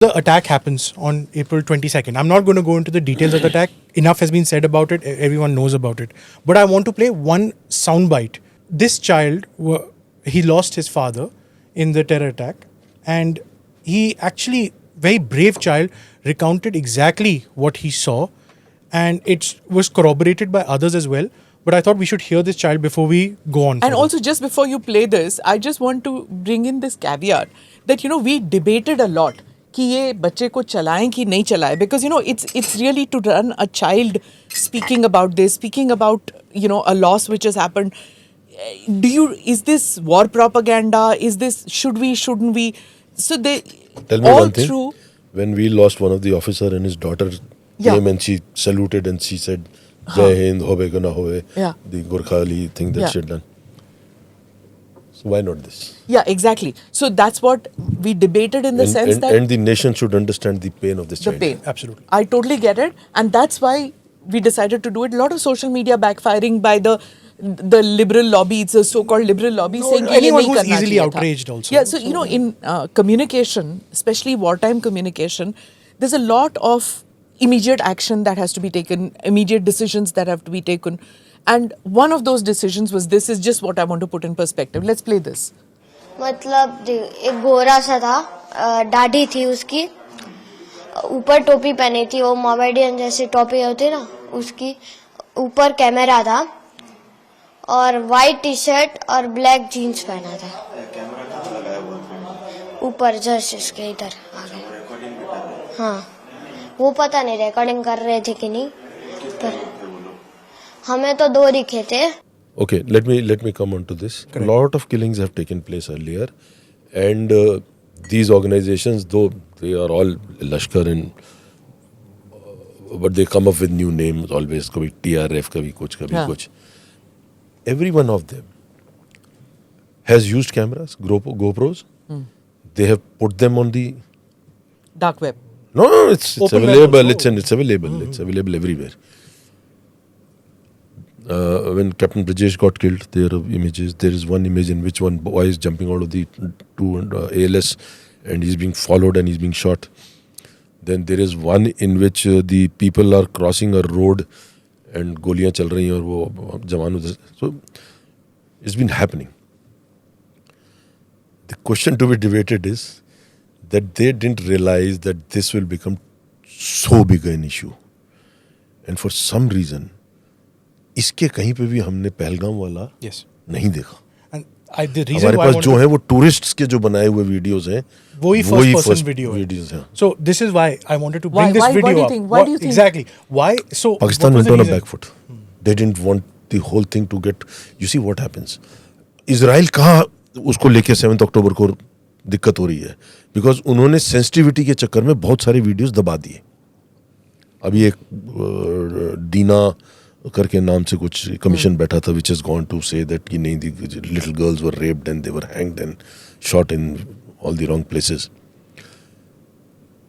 The attack happens on April 22nd. I'm not going to go into the details of the attack. Enough has been said about it. Everyone knows about it. But I want to play one soundbite. This child, he lost his father in the terror attack. And he actually, very brave child, recounted exactly what he saw. And it was corroborated by others as well. But I thought we should hear this child before we go on. And further. also, just before you play this, I just want to bring in this caveat that, we debated a lot कि ये बच्चे को चलाएं कि नहीं चलाएं, because it's really to run a child speaking about this, speaking about a loss which has happened. Is this war propaganda? Is this shouldn't we? So they tell me all one thing. through. When we lost one of the officer and his daughter came and she saluted and she said, "Jai Hind, hobe ka na hobe." Yeah. The Gorkhali thing that she had done. So why not this? Yeah, exactly. So that's what we debated in the sense that... And the nation should understand the pain of this child. The pain. Absolutely. I totally get it. And that's why we decided to do it. A lot of social media backfiring by the liberal lobby, it's a so-called liberal lobby, saying anyone ye nahi who's karna easily chahiye outraged tha. also. Yeah, so in communication, especially wartime communication, there's a lot of immediate action that has to be taken, immediate decisions that have to be taken. And one of those decisions was this is just what I want to put in perspective. Let's play this. मतलब एक गोरा सा था, दाढ़ी थी उसकी, ऊपर टोपी पहनी थी, वो मोमेडियन जैसी टोपी होती ना, उसकी ऊपर कैमरा था और वाइट टी शर्ट और ब्लैक जीन्स पहना था. ऊपर जस्ट इसके इधर आगे. हाँ, वो पता नहीं रिकॉर्डिंग कर रहे थे कि नहीं, पर हमें तो दो दिखे थे. Okay, let me come on to this. A lot of killings have taken place earlier, and these organizations, though they are all Lashkar and but they come up with new names always. Kabhi TRF, kabhi kuch. Every one of them has used cameras, GoPros. They have put them on the Dark web. No, it's Open available. web also. It's available. It's available everywhere. When Captain Brajesh got killed, there are images. There is one image in which one boy is jumping out of the ALS and he's being followed and he's being shot. Then there is one in which the people are crossing a road and गोलियां चल रही हैं और वो जवान उधर. So it's been happening. The question to be debated is that they didn't realize that this will become so big an issue. And for some reason, इसके कहीं पे भी हमने पहलगाम वाला नहीं देखा. हमारे पास जो है वो टूरिस्ट्स के जो बनाए हुए वीडियोस हैं, वही फर्स्ट वीडियोस हैं. So this is why I wanted to bring this video up. Why do you think? Exactly. Why? So Pakistan went on a back foot. They didn't want the whole thing to get. You see what happens. Israel कहाँ उसको लेके 7 अक्टूबर को दिक्कत हो रही है, because उन्होंने sensitivity के चक्कर में बहुत सारे वीडियोस दबा दिए. अभी एक दीना करके नाम से कुछ कमीशन बैठा था which has gone to say that कि नहीं, the little girls were raped and they were hanged and shot in all the wrong places.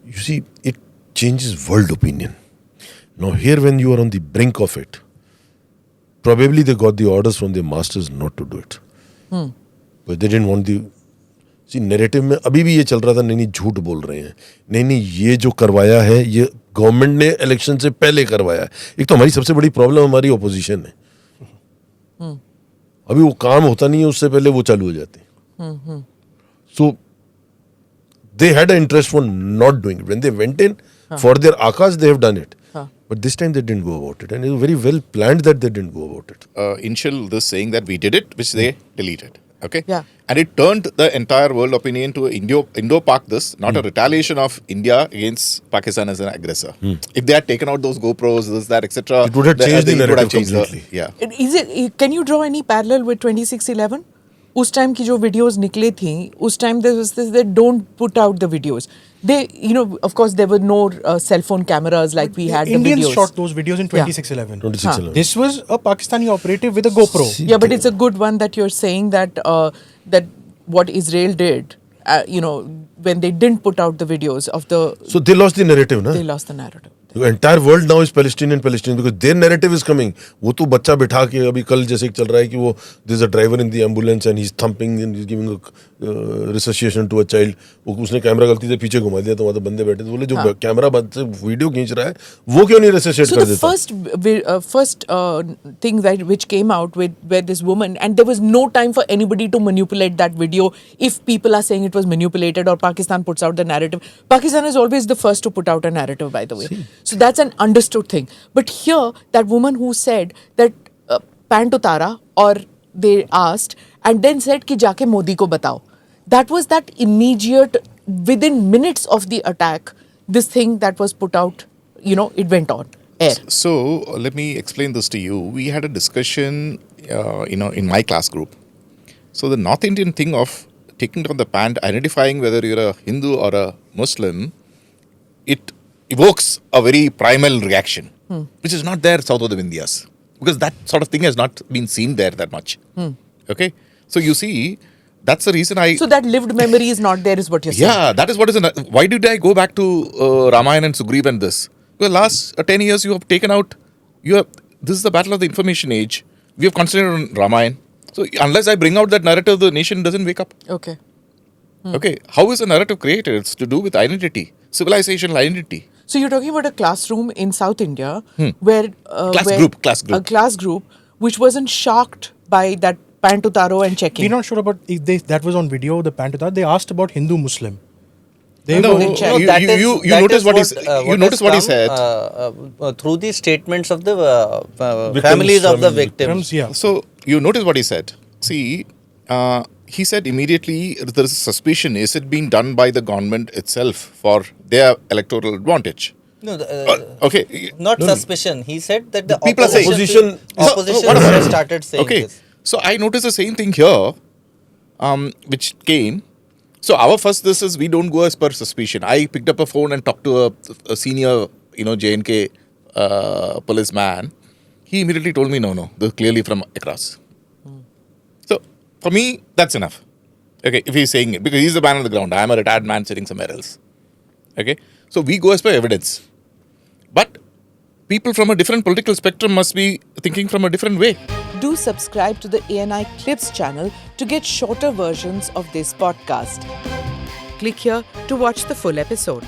You see, it changes world opinion. Now here when you are on the brink of it, probably they got the orders from their masters not to do it. But they didn't want the... See, narrative में अभी भी ये चल रहा था, नहीं झूठ बोल रहे हैं, नहीं ये जो करवाया है ये गवर्नमेंट ने इलेक्शन से पहले करवाया है. एक तो हमारी सबसे बड़ी प्रॉब्लम हमारी ऑपोजिशन है. अभी वो काम होता नहीं है, उससे पहले वो चालू हो जाते हैं. So they had a interest for not doing it. When they went in for their Aakash, they have done it. But this time they didn't go about it, and it was very well planned that they didn't go about it. Initial this saying that we did it, which they deleted. Okay. Yeah. And it turned the entire world opinion to Indo-Pak this, not a retaliation of India against Pakistan as an aggressor. If they had taken out those GoPros, this, that, etc., it would have changed the narrative completely. Yeah. Can you draw any parallel with 26/11? उस time की जो videos निकले थी, उस time they don't put out the videos. They, of course, there were no cell phone cameras like we had. Indians the videos. shot those videos in 26/11. 26/11. This was a Pakistani operative with a GoPro. Yeah, but it's a good one that you're saying that that what Israel did, when they didn't put out the videos of the... So they lost the narrative, na? They lost the narrative. The entire world now is Palestinian because their narrative is coming. वो तो बच्चा बिठा के अभी कल जैसे चल रहा है कि वो there's a driver in the ambulance and he's thumping and he's giving a resuscitation to a child. वो उसने कैमरा गलती से पीछे घुमा दिया तो वहाँ तो बंदे बैठे थे बोले जो कैमरा बंद से वीडियो खींच रहा है वो क्यों नहीं resuscitate So कर the देता? first thing that which came out with where this woman, and there was no time for anybody to manipulate that video. If people are saying it was manipulated or Pakistan puts out the narrative, Pakistan is always the first to put out a narrative, by the way. So that's an understood thing. But here, that woman who said that pant utara, or they asked and then said कि जाके मोदी को बताओ. That was that immediate, within minutes of the attack, this thing that was put out, it went on air. So let me explain this to you. We had a discussion, in my class group. So the North Indian thing of taking down the pant, identifying whether you're a Hindu or a Muslim, it evokes a very primal reaction, which is not there south of the Vindhyas, because that sort of thing has not been seen there that much. Okay, so you see, that's the reason I. So that lived memory is not there, is what you're saying. Yeah, that is what is. Why did I go back to Ramayana and Sugriva and this? Well, last 10 years you have taken out. This is the battle of the information age. We have concentrated on Ramayana. So unless I bring out that narrative, the nation doesn't wake up. Okay. Okay, how is a narrative created? It's to do with identity, civilizational identity. So you're talking about a classroom in South India where Class group. a class group which wasn't shocked by that Pantutaro and checking. We're not sure about if that was on video, the Pantutaro. They asked about Hindu Muslim. They No, were- you that notice what he said. Through the statements of the Victims' families of the family. victims. Yeah. So you notice what he said. See, he said immediately there is a suspicion. Is it being done by the government itself for their electoral advantage? No, Okay. not suspicion. He said that the people are saying- opposition what about it? started saying Okay. this. So I noticed the same thing here, which came. So our first this is we don't go as per suspicion. I picked up a phone and talked to a senior, JNK policeman. He immediately told me, no, they're clearly from across. So for me, that's enough. Okay, if he's saying it, because he's the man on the ground. I'm a retired man sitting somewhere else. Okay, so we go as per evidence. But people from a different political spectrum must be thinking from a different way. Do subscribe to the ANI Clips channel to get shorter versions of this podcast. Click here to watch the full episode.